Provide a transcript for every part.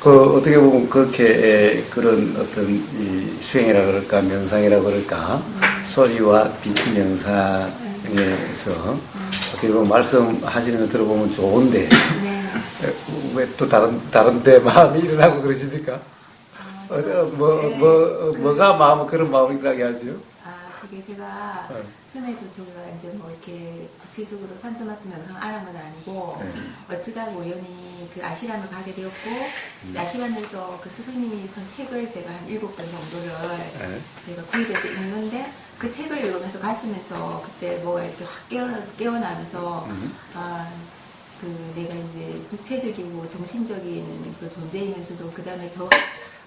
어떻게 보면 그렇게 그런 어떤 이 수행이라 그럴까 명상이라 그럴까 소리와 빛 명상에서 어떻게 보면 말씀하시는 거 들어보면 좋은데 네. 왜 또 다른 데 마음이 일어나고 그러십니까? 뭐가 마음 그런 마음을 일어나게 하죠? 그게 제가 처음에도 제가 이제 뭐 이렇게 구체적으로 산토마토 명상 안 한 건 아니고 어쩌다 우연히 그 아시람을 가게 되었고 아시람에서 그 스승님이 선 책을 제가 한 7권 정도를 제가 구입해서 읽는데 그 책을 읽으면서 갔으면서 그때 뭐가 이렇게 확 깨어나면서 그 내가 이제 육체적이고 정신적인 그 존재이면서도 그 다음에 더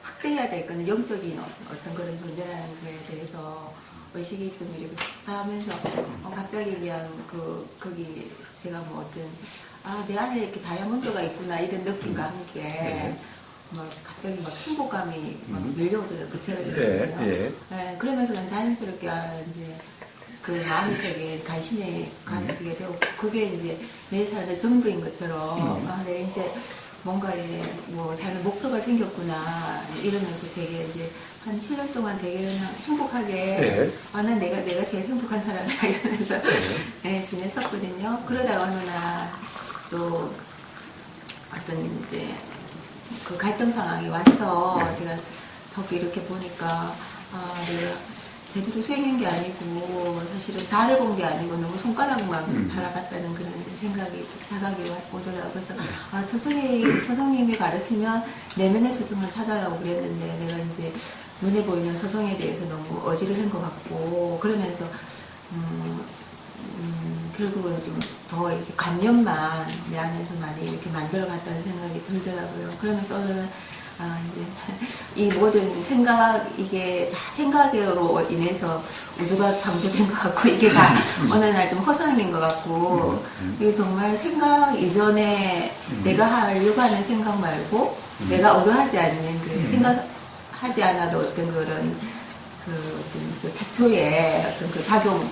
확대해야 될 거는 영적인 어떤 그런 존재라는 거에 대해서 의식이 좀 이렇게 하면서 갑자기 그냥 거기 제가 뭐 어떤 내 안에 이렇게 다이아몬드가 있구나 이런 느낌과 함께 막 갑자기 막 행복감이 막 밀려오더라고요. 그 책을 읽으면요. 네, 그러면서 그냥 자연스럽게 이제 그 마음의 세계에 관심이 가지게 되고 그게 이제 내 삶의 전부인 것처럼 내가 이제 뭔가 이제 뭐 삶의 목표가 생겼구나 이러면서 되게 이제 한 7년 동안 되게 그냥 행복하게 난 내가 제일 행복한 사람이야 이러면서 지냈었거든요. 그러다가 어느 날 또 어떤 이제 그 갈등 상황이 와서 제가 더 이렇게 보니까 내가 제대로 수행한 게 아니고 사실은 달을 본 게 아니고 너무 손가락만 바라봤다는 그런 자각이 오더라고요. 그래서 스승님이 가르치면 내면의 스승을 찾아라고 그랬는데 내가 이제 눈에 보이는 스승에 대해서 너무 어지를 한 것 같고 그러면서 결국은 좀 더 이렇게 관념만 내 안에서 많이 이렇게 만들어갔다는 생각이 들더라고요. 그러면서 오늘은 이제 이 모든 이게 다 생각으로 인해서 우주가 창조된 것 같고, 이게 다 어느 날 좀 허상인 것 같고, 이게 정말 생각 이전에 내가 하려고 하는 생각 말고, 내가 의도하지 않는 생각하지 않아도 어떤 그런, 어떤 그 태초의 어떤 그 작용,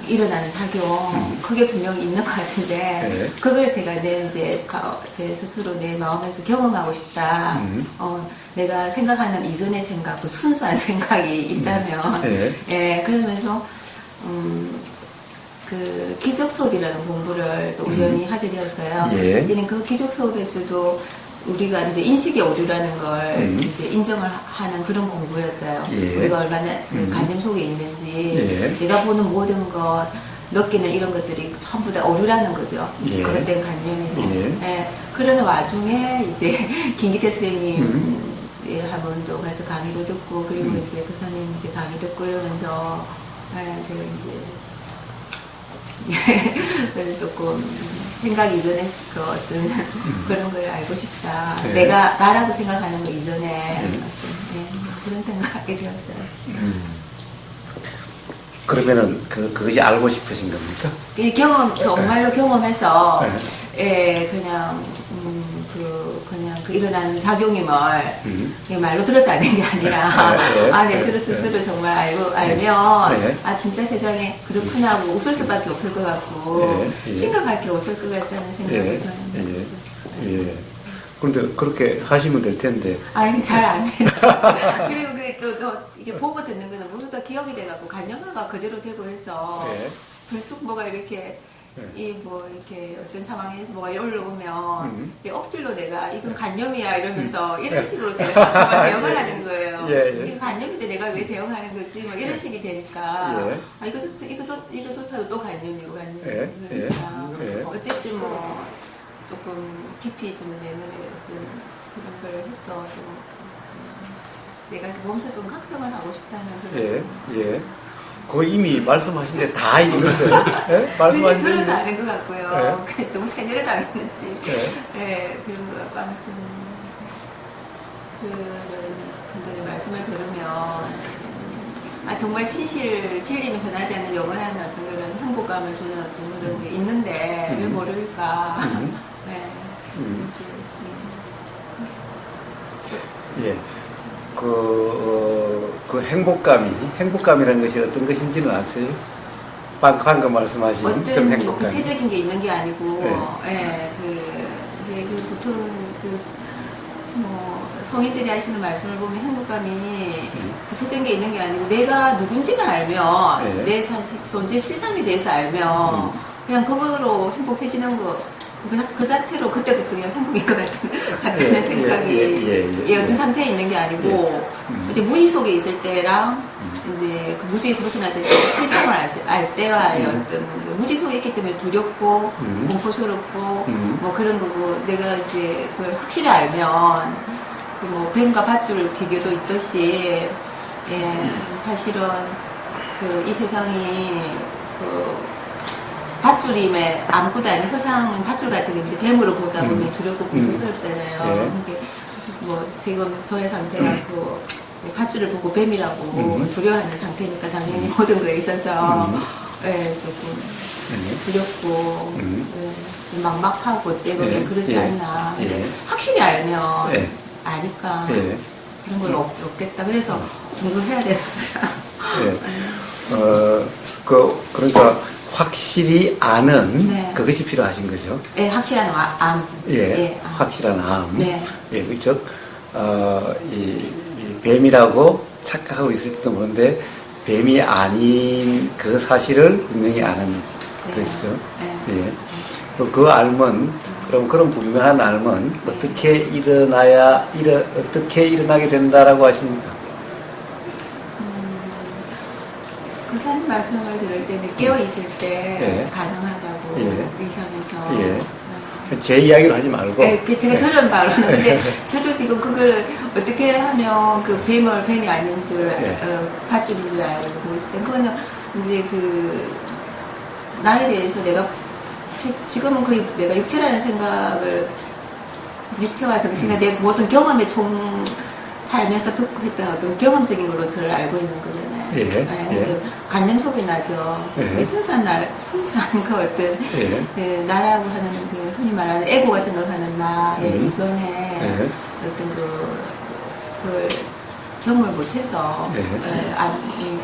일어나는 작용, 그게 분명히 있는 것 같은데, 그걸 제가 제 스스로 내 마음에서 경험하고 싶다. 내가 생각하는 이전의 생각, 그 순수한 생각이 있다면, 그러면서, 그 기적 수업이라는 공부를 또 우연히 하게 되었어요. 이제는 그 기적 수업에서도 우리가 이제 인식의 오류라는 걸 이제 인정을 하는 그런 공부였어요. 우리가 얼마나 그 관념 속에 있는지, 내가 보는 모든 것, 느끼는 이런 것들이 전부 다 오류라는 거죠. 그릇된 관념이고. 그러는 와중에 이제 김기태 선생님 한 번도 가서 강의도 듣고, 그리고 이제 그 선생님 이제 강의 듣고 이러면서, 제가 이제 조금 생각 이전에 그 어떤 그런 걸 알고 싶다. 내가 나라고 생각하는 거 이전에 어떤 그런 생각하게 되었어요. 그러면은 그것이 알고 싶으신 겁니까? 정말로 경험해서 그냥 그 일어나는 작용임을 말로 들어서 아는 게 아니라 내 스스로 정말 알면 진짜 세상에 그렇구나 하고 웃을 수밖에 없을 것 같고 심각할 게 없을 것 같다는 생각이 드는 거죠. 그런데 그렇게 하시면 될 텐데. 잘 안 해요. 그리고 또 이게 보고 듣는 거는 모두 다 기억이 돼갖고 관념화가 그대로 되고 해서 불쑥 뭐가 이렇게 이렇게 어떤 상황에서 뭐가 올라오면 억지로 내가 이건 관념이야 이러면서 이런 식으로 제가 자꾸만 대응을 하는 거예요. 이건 관념인데 내가 왜 대응하는 거지? 뭐 이런 식이 되니까 이거조차도 또 관념이고 그러니까 어쨌든 뭐 조금 깊이 좀 내면에 어떤 그런 걸 했어. 좀 내가 몸소 좀 각성을 하고 싶다는 그런. 그거 이미 말씀하신 데 다 있는데. 말씀하신 데 들어서 아는 것 같고요. 너무 세뇌를 당했는지. 그런 것 같고 아무튼 그런 분들의 말씀을 들으면 정말 진리는 변하지 않는 영원한 어떤 그런 행복감을 주는 어떤 그런 게 있는데 왜 모를까. 그 행복감이라는 것이 어떤 것인지는 아세요? 방금 말씀하신 어떤 구체적인 게 있는 게 아니고, 이제 그 보통 성인들이 하시는 말씀을 보면 행복감이 구체적인 게 있는 게 아니고 내가 누군지만 알면 내 사실 존재 실상에 대해서 알면 그냥 그걸로 행복해지는 거 그 자체로 그때부터 그냥 행복일 것 같은 생각이 어떤 상태에 있는 게 아니고 이제 무의 속에 있을 때랑 이제 그 무지에서 벗어날 때 실상을 알 때와의 어떤 그 무지 속에 있기 때문에 두렵고 공포스럽고 뭐 그런 거고 내가 이제 그걸 확실히 알면 그 뭐 뱀과 밧줄 비교도 있듯이 사실은 그 이 세상이 그 밧줄임에 아무것도 아닌 허상 밧줄 같은 게 이제 뱀으로 보다 보면 두렵고 공포스럽잖아요. 뭐 지금 저의 상태가 그 밧줄을 보고 뱀이라고 두려워하는 상태니까 당연히 모든 거에 있어서 조금 두렵고 막막하고 때문에 그러지 않나. 확실히 알면 아니까 그런 건 없겠다. 그래서 공부를 해야 되나 보다. 그러니까 확실히 아는 그것이 필요하신 거죠. 네, 확실한 암. 확실한 암. 즉 이 뱀이라고 착각하고 있을지도 모르는데 뱀이 아닌 그 사실을 분명히 아는 것이죠. 그 알면 그럼 그런 분명한 알면 어떻게 어떻게 일어나게 된다라고 하십니까? 교사님 말씀을 들을 때는 깨어있을 때 가능하다고 의상에서 제 이야기로 하지 말고 제가 들은 바로는 근데 저도 지금 그걸 어떻게 하면 그 뱀이 아닌 줄 밧줄인 줄 알고 있을 때 그거는 이제 그 나에 대해서 내가 지금은 거의 내가 육체라는 생각을 육체와 정신과 내 모든 경험에 살면서 듣고 했던 어떤 경험적인 걸로 저를 알고 있는 거잖아요. 그 관념 속에 나죠. 순수한 그 어떤 그 나라고 하는 그 흔히 말하는 에고가 생각하는 나의 이전에 어떤 그걸 경험을 못해서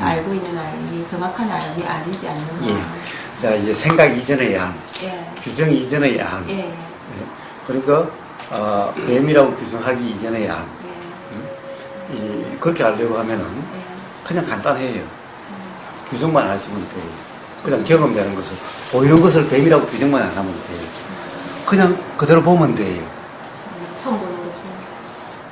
알고 있는 알이 정확한 알이 아니지 않는가. 자 이제 생각 이전의 양, 규정 이전의 양, 그리고 뱀이라고 규정하기 이전의 양. 그렇게 하려고 하면은 그냥 간단해요. 규정만 안 하시면 돼요. 그냥 경험되는 것을 보이는 것을 뱀이라고 규정만 안 하면 돼요. 그냥 그대로 보면 돼요. 처음 보는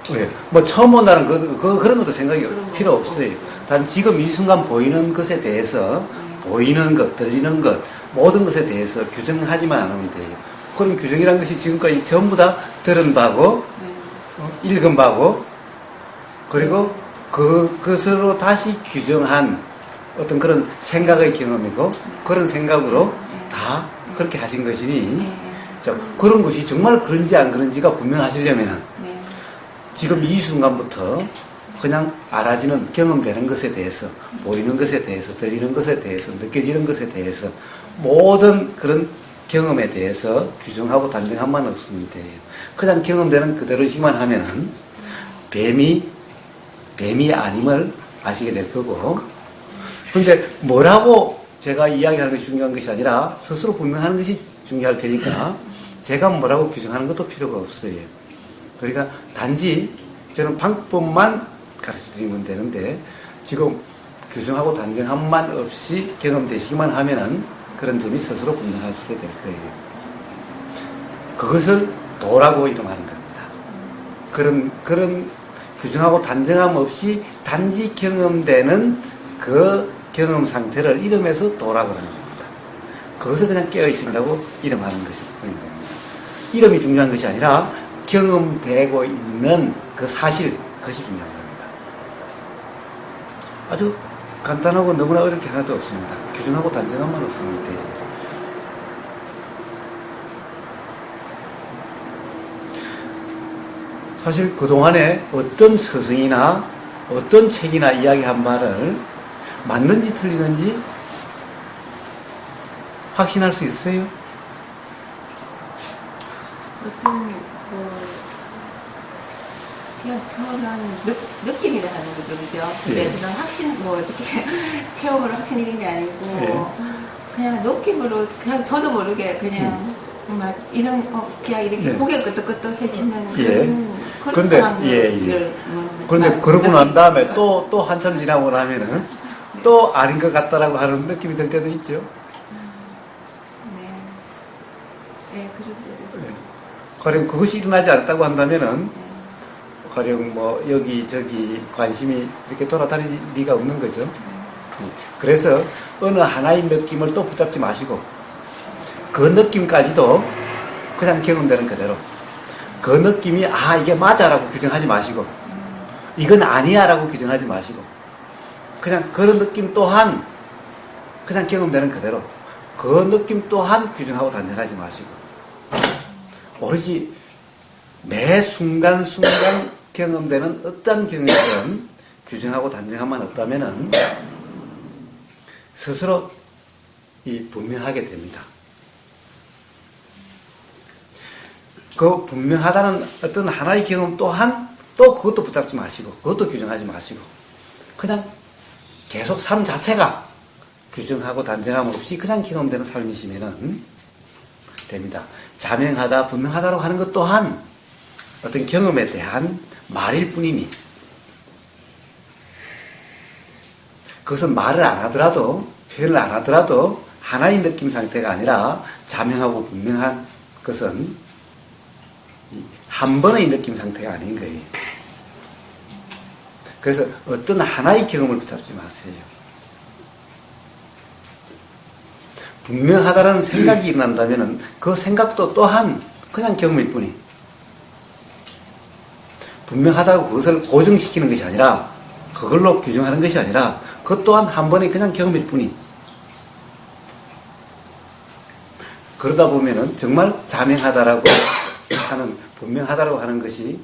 것처럼. 뭐 처음 본다는 그런 것도 생각이 필요 없어요. 단 지금 이 순간 보이는 것에 대해서 보이는 것, 들리는 것 모든 것에 대해서 규정하지만 않으면 돼요. 그럼 규정이라는 것이 지금까지 전부 다 들은 바고 읽은 바고 그리고 그것으로 다시 규정한 어떤 그런 생각의 경험이고 그런 생각으로 다 그렇게 하신 것이니 그런 것이 정말 그런지 안 그런지가 분명하시려면 지금 이 순간부터 그냥 알아지는 경험되는 것에 대해서 보이는 것에 대해서 들리는 것에 대해서 느껴지는 것에 대해서 모든 그런 경험에 대해서 규정하고 단정함만 없으면 돼요. 그냥 경험되는 그대로씩만 하면은 뱀이 아님을 아시게 될 거고 그런데 뭐라고 제가 이야기하는 것이 중요한 것이 아니라 스스로 분명하는 것이 중요할 테니까 제가 뭐라고 규정하는 것도 필요가 없어요. 그러니까 단지 저는 방법만 가르쳐 드리면 되는데 지금 규정하고 단정함만 없이 경험되시기만 하면은 그런 점이 스스로 분명하시게 될 거예요. 그것을 도라고 이름하는 겁니다. 그런 규정하고 단정함 없이 단지 경험되는 그 경험 상태를 이름해서 도라고 하는 겁니다. 그것을 그냥 깨어있습니다고 이름하는 것이 겁니다. 이름이 중요한 것이 아니라 경험되고 있는 그 사실, 그것이 중요한 겁니다. 아주 간단하고 너무나 어렵게 하나도 없습니다. 규정하고 단정함만 없으면 돼요. 사실 그동안에 어떤 스승이나 어떤 책이나 이야기한 말을 맞는지 틀리는지 확신할 수 있어요? 어떤 그냥 저는 느낌이라 하는 거죠, 그죠? 근데 그냥 어떻게 체험으로 확신이는 게 아니고 그냥 느낌으로 그냥 저도 모르게 그냥 막 이런 그냥 이렇게 네. 고개 끄덕끄덕해지는 예. 그런 그런데, 상황을 예. 그런데 그러고 난 다음에 또 한참 지나고 나면은 또 아닌 것 같다라고 하는 느낌이 들 때도 있죠. 네. 네, 그럴 때도 있어요. 가령 그것이 일어나지 않았다고 한다면은 네. 가령 뭐 여기저기 관심이 이렇게 돌아다닐 리가 없는 거죠. 그래서 어느 하나의 느낌을 또 붙잡지 마시고 그 느낌까지도 그냥 경험되는 그대로 그 느낌이 아 이게 맞아라고 규정하지 마시고 이건 아니야라고 규정하지 마시고 그냥 그런 느낌 또한 그냥 경험되는 그대로 그 느낌 또한 규정하고 단정하지 마시고 오로지 매 순간순간 경험되는 어떤 경험이든 규정하고 단정함만 없다면은 스스로 분명하게 됩니다. 그 분명하다는 어떤 하나의 경험 또한 또 그것도 붙잡지 마시고 그것도 규정하지 마시고 그냥 계속 삶 자체가 규정하고 단정함 없이 그냥 경험되는 삶이시면은 됩니다. 자명하다, 분명하다라고 하는 것 또한 어떤 경험에 대한 말일 뿐이니 그것은 말을 안 하더라도 표현을 안 하더라도 하나의 느낌 상태가 아니라 자명하고 분명한 것은 한 번의 느낌 상태가 아닌 거예요. 그래서 어떤 하나의 경험을 붙잡지 마세요. 분명하다는 생각이 일어난다면 그 생각도 또한 그냥 경험일 뿐이 분명하다고 그것을 고정시키는 것이 아니라 그걸로 규정하는 것이 아니라 그것 또한 한 번의 그냥 경험일 뿐이 그러다 보면은 정말 자명하다라고 하는 분명하다라고 하는 것이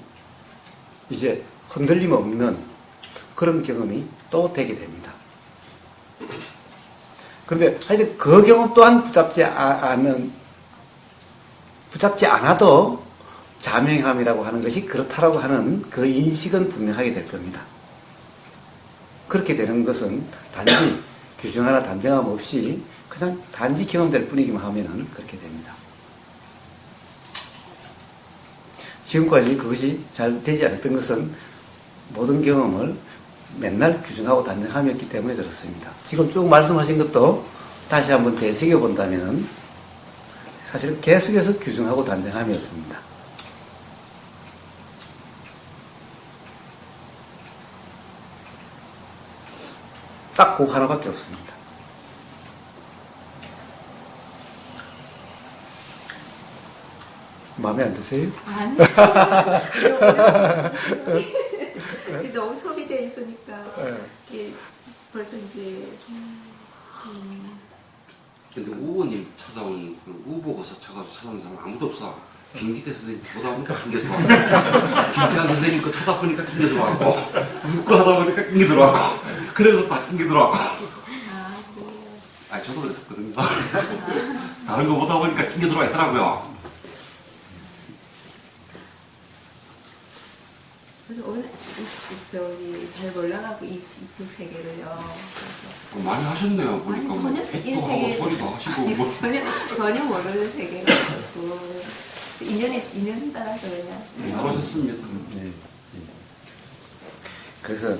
이제 흔들림 없는 그런 경험이 또 되게 됩니다. 그런데 하여튼 그 경험 또한 붙잡지 않아도 자명함이라고 하는 것이 그렇다라고 하는 그 인식은 분명하게 될 겁니다. 그렇게 되는 것은 단지 규정하나 단정함 없이 그냥 단지 경험될 뿐이기만 하면은 그렇게 됩니다. 지금까지 그것이 잘 되지 않았던 것은 모든 경험을 맨날 규정하고 단정함이었기 때문에 그렇습니다. 지금 쭉 말씀하신 것도 다시 한번 되새겨 본다면 사실 계속해서 규정하고 단정함이었습니다. 딱 그거 하나밖에 없습니다. 마음에 안 드세요? 아니. 너무 소비되어 있으니까 이게 벌써 이제 근데 우호님 찾아온 그 우보고사 쳐가지고 찾아온 사람 아무도 없어. 김기태 선생님 보다 보니까 김기 들어왔고 김태환 선생님 거 쳐다보니까 김기 들어왔고 누구 하다 보니까 김기 들어왔고 그래서 다 김기 들어왔고 아니 저도 그랬었거든요. 다른 거 보다 보니까 김기 들어와 있더라고요. 저는 오늘 저기 잘 몰라가고 이쪽 세계를요. 그래서 많이 하셨네요. 보니까 아니, 뭐 전혀 백도 하고 소리도 하시고 아니, 뭐. 전혀 모르는 세계라고 인연에 따라서 그냥 잘하셨습니다. 네. 그래서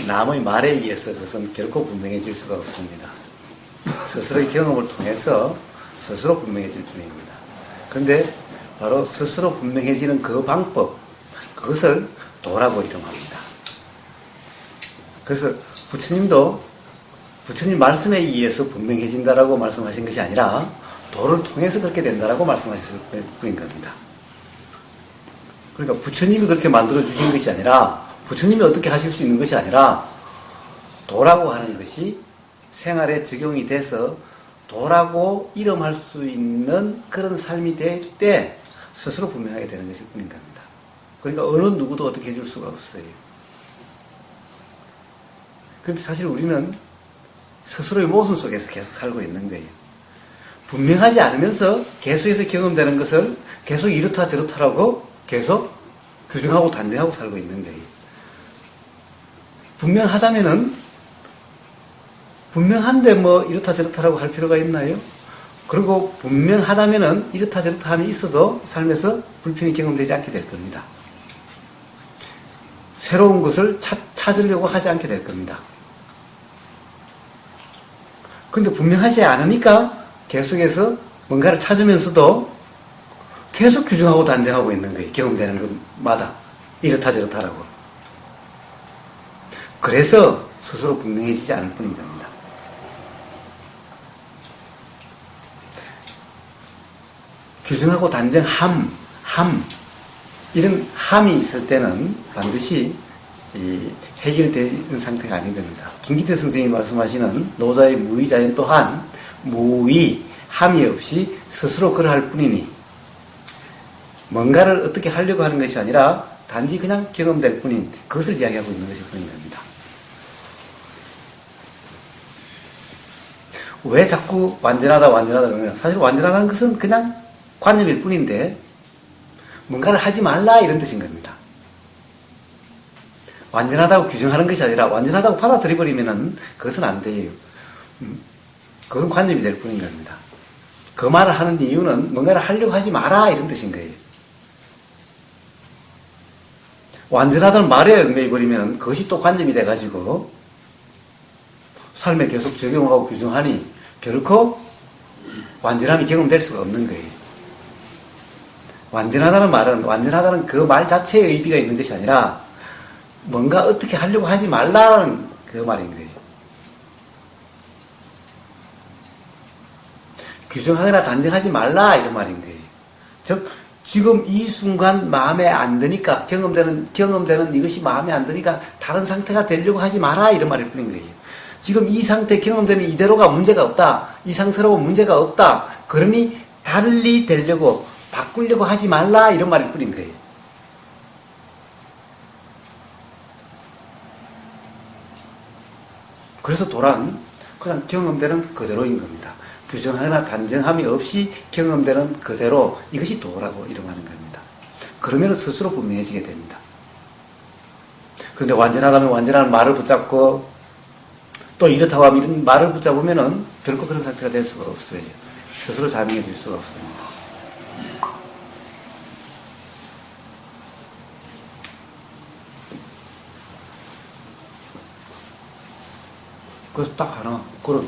남의 말에 의해서 그것은 결코 분명해질 수가 없습니다. 스스로의 경험을 통해서 스스로 분명해질 뿐입니다. 그런데 바로 스스로 분명해지는 그 방법, 그것을 도라고 이름합니다. 그래서 부처님도 부처님 말씀에 의해서 분명해진다라고 말씀하신 것이 아니라 도를 통해서 그렇게 된다라고 말씀하셨을 뿐인 겁니다. 그러니까 부처님이 그렇게 만들어 주신 것이 아니라 부처님이 어떻게 하실 수 있는 것이 아니라 도라고 하는 것이 생활에 적용이 돼서 도라고 이름할 수 있는 그런 삶이 될 때 스스로 분명하게 되는 것일 뿐인 겁니다. 그러니까 어느 누구도 어떻게 해줄 수가 없어요. 그런데 사실 우리는 스스로의 모순 속에서 계속 살고 있는 거예요. 분명하지 않으면서 계속해서 경험되는 것을 계속 이렇다 저렇다라고 계속 규정하고 단정하고 살고 있는 거예요. 분명하다면은 분명한데 뭐 이렇다 저렇다라고 할 필요가 있나요? 그리고 분명하다면은 이렇다 저렇다 함이 있어도 삶에서 불편이 경험되지 않게 될 겁니다. 새로운 것을 찾으려고 하지 않게 될 겁니다. 그런데 분명하지 않으니까 계속해서 뭔가를 찾으면서도 계속 규정하고 단정하고 있는 거예요. 경험되는 것마다. 이렇다 저렇다라고. 그래서 스스로 분명해지지 않을 뿐인 겁니다. 규정하고 단정함, 이런 함이 있을 때는 반드시 해결되는 상태가 아닌 겁니다. 김기태 선생님이 말씀하시는 노자의 무의자연 또한 무의, 함이 없이 스스로 그러할 뿐이니 뭔가를 어떻게 하려고 하는 것이 아니라 단지 그냥 경험될 뿐인 그것을 이야기하고 있는 것일 뿐인 겁니다. 왜 자꾸 완전하다 그러냐? 사실 완전하다는 것은 그냥 관념일 뿐인데 뭔가를 하지 말라 이런 뜻인 겁니다. 완전하다고 규정하는 것이 아니라 완전하다고 받아들여버리면 그것은 안 돼요. 그건 관념이 될 뿐인 겁니다. 그 말을 하는 이유는 뭔가를 하려고 하지 마라 이런 뜻인 거예요. 완전하다는 말에 얽매여버리면 그것이 또 관념이 돼가지고 삶에 계속 적용하고 규정하니 결코 완전함이 경험될 수가 없는 거예요. 완전하다는 말은 완전하다는 그 말 자체에 의미가 있는 것이 아니라 뭔가 어떻게 하려고 하지 말라는 그 말인 거예요. 규정하거나 단정하지 말라 이런 말인 거예요. 즉 지금 이 순간 마음에 안 드니까 경험되는 이것이 마음에 안 드니까 다른 상태가 되려고 하지 마라 이런 말일 뿐인 거예요. 지금 이 상태 경험되는 이대로가 문제가 없다. 이 상태로 문제가 없다. 그러니 달리 되려고 바꾸려고 하지 말라 이런 말일 뿐인 거예요. 그래서 도란 그냥 경험되는 그대로인 겁니다. 규정하거나 단정함이 없이 경험되는 그대로 이것이 도라고 이름하는 겁니다. 그러면 스스로 분명해지게 됩니다. 그런데 완전하다면 완전한 말을 붙잡고 또 이렇다고 하면 이런 말을 붙잡으면 결코 그런 상태가 될 수가 없어요. 스스로 자명해질 수가 없습니다. 그래서 딱 하나 그런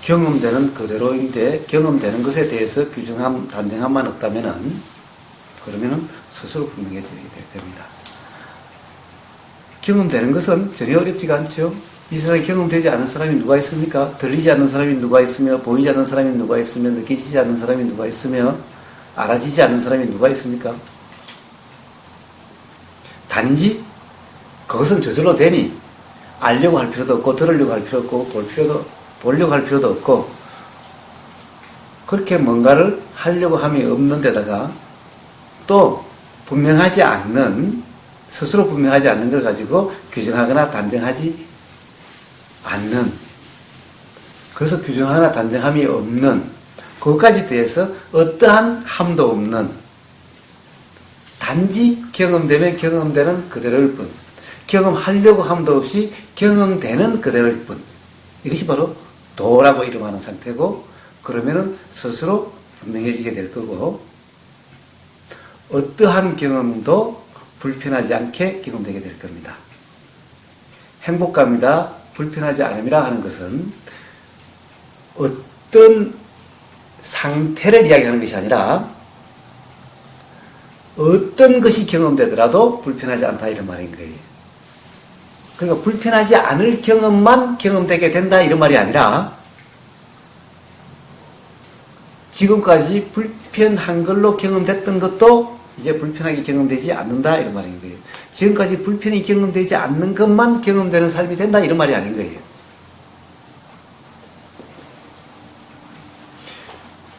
경험되는 그대로인데 경험되는 것에 대해서 규정함, 단정함만 없다면은 그러면은 스스로 분명해지게 될 겁니다. 경험되는 것은 전혀 어렵지가 않죠. 이 세상에 경험되지 않은 사람이 누가 있습니까? 들리지 않는 사람이 누가 있으며 보이지 않는 사람이 누가 있으며 느끼지 않는 사람이 누가 있으며 알아지지 않는 사람이 누가 있습니까? 단지 그것은 저절로 되니 알려고 할 필요도 없고 들으려고 할 필요 없고 보려고 할 필요도 없고 그렇게 뭔가를 하려고 함이 없는 데다가 또 분명하지 않는 스스로 분명하지 않는 걸 가지고 규정하거나 단정하지 않는 그래서 규정하거나 단정함이 없는 그것까지 대해서 어떠한 함도 없는 단지 경험되면 경험되는 그대로일 뿐 경험하려고 함도 없이 경험되는 그대로일 뿐 이것이 바로 도라고 이름하는 상태고 그러면은 스스로 분명해지게 될 거고 어떠한 경험도 불편하지 않게 경험되게 될 겁니다. 행복감이다 불편하지 않음이라 하는 것은 어떤 상태를 이야기하는 것이 아니라 어떤 것이 경험되더라도 불편하지 않다 이런 말인 거예요. 그러니까 불편하지 않을 경험만 경험되게 된다 이런 말이 아니라 지금까지 불편한 걸로 경험됐던 것도 이제 불편하게 경험되지 않는다 이런 말인 거예요. 지금까지 불편이 경험되지 않는 것만 경험되는 삶이 된다 이런 말이 아닌 거예요.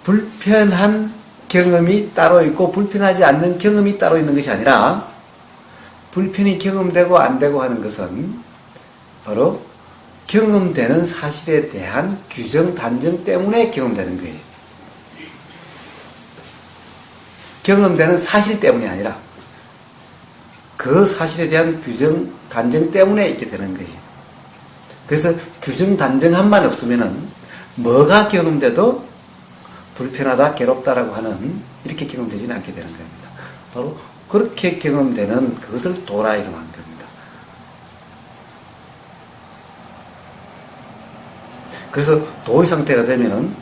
불편한 경험이 따로 있고 불편하지 않는 경험이 따로 있는 것이 아니라 불편이 경험되고 안 되고 하는 것은 바로 경험되는 사실에 대한 규정, 단정 때문에 경험되는 거예요. 경험되는 사실 때문이 아니라 그 사실에 대한 규정, 단정 때문에 있게 되는 거예요. 그래서 규정, 단정함만 없으면은 뭐가 경험돼도 불편하다, 괴롭다라고 하는 이렇게 경험되지는 않게 되는 겁니다. 바로 그렇게 경험되는 그것을 도라 이름하는 겁니다. 그래서 도의 상태가 되면은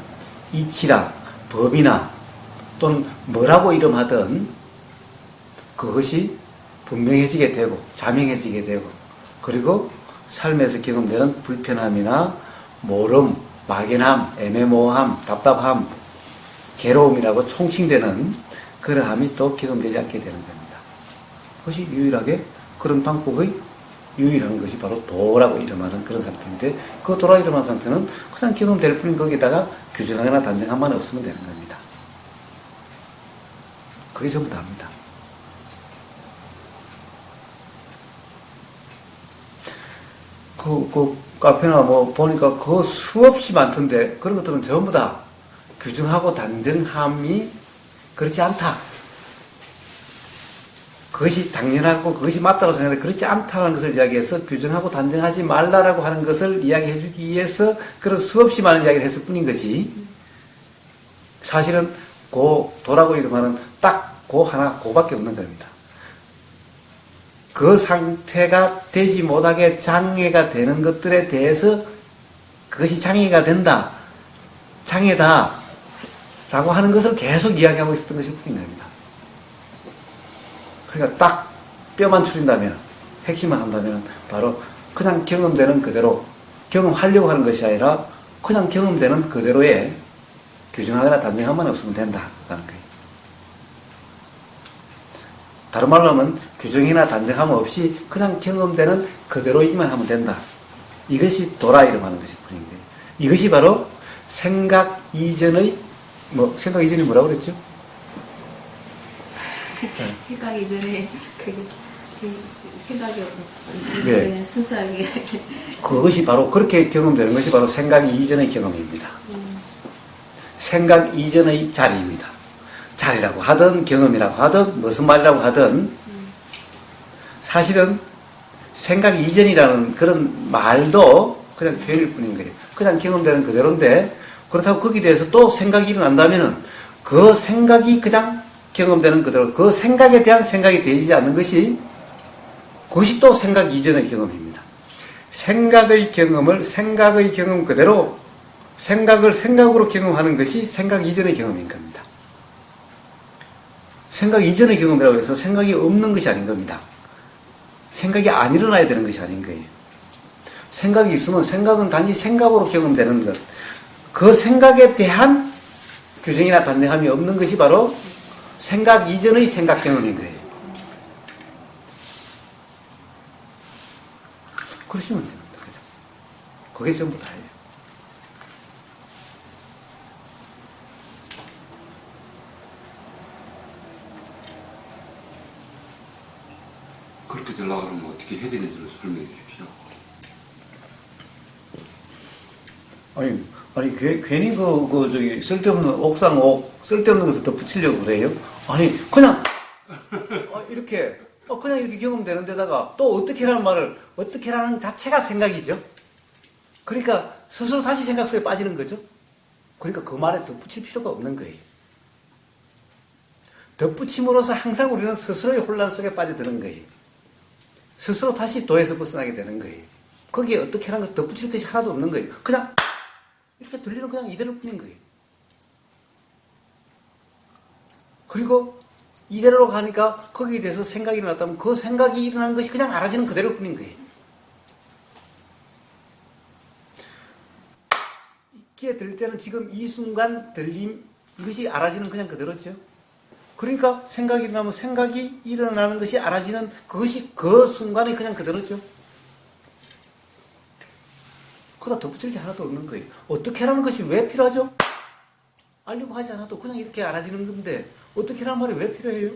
이치나 법이나 또는 뭐라고 이름하든 그것이 분명해지게 되고 자명해지게 되고 그리고 삶에서 경험되는 불편함이나 모름, 막연함, 애매모호함, 답답함, 괴로움이라고 총칭되는 그러함이 또 경험되지 않게 되는 겁니다. 그것이 유일하게 그런 방법의 유일한 것이 바로 도라고 이름하는 그런 상태인데 그 도라 이름하는 상태는 그냥 경험될 뿐인 거기다가 규정하거나 단정함만 없으면 되는 겁니다. 그게 전부 다입니다. 그 카페나 뭐 보니까 그 수없이 많던데 그런 것들은 전부 다 규정하고 단정함이 그렇지 않다. 그것이 당연하고 그것이 맞다고 생각하는데 그렇지 않다는 것을 이야기해서 규정하고 단정하지 말라라고 하는 것을 이야기해 주기 위해서 그런 수없이 많은 이야기를 했을 뿐인 거지. 사실은 그 도라고 이름하는 딱 그 하나, 그밖에 없는 겁니다. 그 상태가 되지 못하게 장애가 되는 것들에 대해서 그것이 장애가 된다, 장애다 라고 하는 것을 계속 이야기하고 있었던 것일 뿐인 겁니다. 그러니까 딱 뼈만 추린다면, 핵심만 한다면 바로 그냥 경험되는 그대로 경험하려고 하는 것이 아니라 그냥 경험되는 그대로의 규정하거나 단정함만 없으면 된다라는 거예요. 다른 말로 하면 규정이나 단정함 없이 그냥 경험되는 그대로이기만 하면 된다. 이것이 도라 이름하는 것일 뿐인 거예요. 이것이 바로 생각 이전의 생각 이전이 뭐라고 그랬죠? 생각 이전에 생각이 네. 순수하게 그것이 바로 그렇게 경험되는 것이 바로 생각 이전의 경험입니다. 생각 이전의 자리입니다. 자리라고 하든 경험이라고 하든 무슨 말이라고 하든 사실은 생각 이전이라는 그런 말도 그냥 표현일 뿐인 거예요. 그냥 경험되는 그대로인데 그렇다고 거기에 대해서 또 생각이 일어난다면은 그 생각이 그냥 경험되는 그대로 그 생각에 대한 생각이 되지 않는 것이 그것이 또 생각 이전의 경험입니다. 생각의 경험을 생각의 경험 그대로 생각을 생각으로 경험하는 것이 생각 이전의 경험인 겁니다. 생각 이전의 경험이라고 해서 생각이 없는 것이 아닌 겁니다. 생각이 안 일어나야 되는 것이 아닌 거예요. 생각이 있으면 생각은 단지 생각으로 경험되는 것. 그 생각에 대한 규정이나 단정함이 없는 것이 바로 생각 이전의 생각 경험인 거예요. 그러시면 됩니다. 그죠? 그게 전부 다예요. 그렇게 되려고 하면 어떻게 해야 되는지를 설명해 주십시오. 아니, 괜히 저기, 쓸데없는, 쓸데없는 것을 덧붙이려고 그래요? 아니, 그냥, 이렇게 경험되는 데다가 또 어떻게 라는 말을, 어떻게 라는 자체가 생각이죠? 그러니까 스스로 다시 생각 속에 빠지는 거죠? 그러니까 그 말에 덧붙일 필요가 없는 거예요. 덧붙임으로써 항상 우리는 스스로의 혼란 속에 빠져드는 거예요. 스스로 다시 도에서 벗어나게 되는 거예요. 거기에 어떻게 라는 것 덧붙일 것이 하나도 없는 거예요. 그냥, 이렇게 들리는 그냥 이대로 뿐인 거예요. 그리고 이대로 가니까 거기에 대해서 생각이 일어났다면 그 생각이 일어나는 것이 그냥 알아지는 그대로 뿐인 거예요. 귀에 들릴 때는 지금 이 순간 들림, 이것이 알아지는 그냥 그대로죠. 그러니까 생각이 일어나면 생각이 일어나는 것이 알아지는 그것이 그 순간에 그냥 그대로죠. 그러다 덧붙일 게 하나도 없는 거예요. 어떻게 하라는 것이 왜 필요하죠? 알려고 하지 않아도 그냥 이렇게 알아지는 건데 어떻게 하라는 말이 왜 필요해요?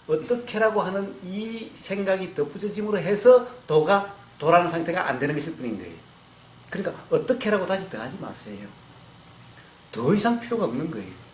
어떻게라고 하는 이 생각이 덧붙여짐으로 해서 도라는 상태가 안 되는 것일 뿐인 거예요. 그러니까 어떻게라고 다시 더 하지 마세요. 더 이상 필요가 없는 거예요.